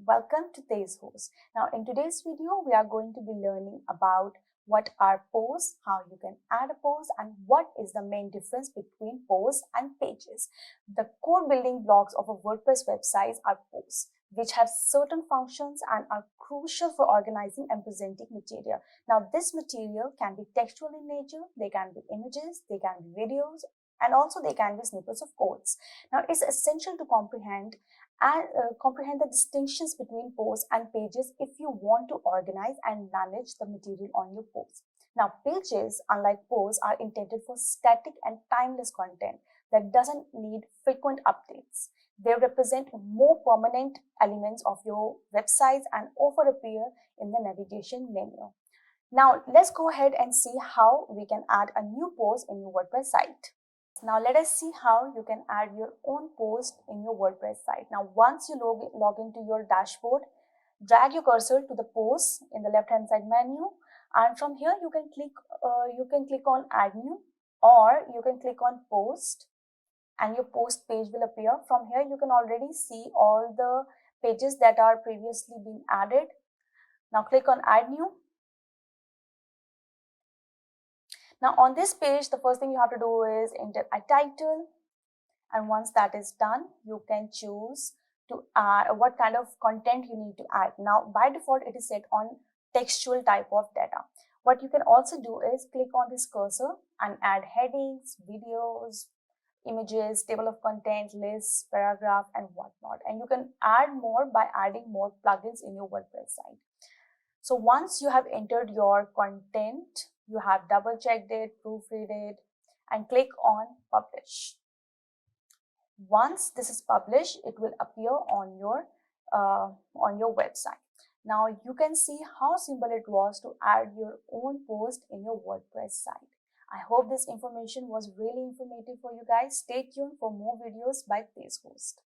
welcome to TezHost. Now in today's video, we are going to be learning about what are posts, how you can add a post, and what is the main difference between posts and pages. The core building blocks of a WordPress website are posts, which have certain functions and are crucial for organizing and presenting material. Now this material can be textual in nature, they can be images, they can be videos, and also they can be snippets of codes. Now it's essential to comprehend the distinctions between posts and pages if you want to organize and manage the material on your posts. Now pages, unlike posts, are intended for static and timeless content that doesn't need frequent updates. They represent more permanent elements of your websites and often appear in the navigation menu. Now let's go ahead and see how we can add a new post in your WordPress site. Now let us see how you can add your own post in your WordPress site. Now once you log into your dashboard, drag your cursor to the post in the left hand side menu, and from here you can click on add new, or you can click on post and your post page will appear. From here you can already see all the pages that are previously been added. Now click on add new. Now on this page, the first thing you have to do is enter a title, and once that is done, you can choose to add what kind of content you need to add. Now by default, it is set on textual type of data. What you can also do is click on this cursor and add headings, videos, images, table of contents, lists, paragraph, and whatnot. And you can add more by adding more plugins in your WordPress site. So once you have entered your content, you have double checked it, proofread it, and click on publish. Once this is published, it will appear on your website. Now you can see how simple it was to add your own post in your WordPress site. I hope this information was really informative for you guys. Stay tuned for more videos by TezHost.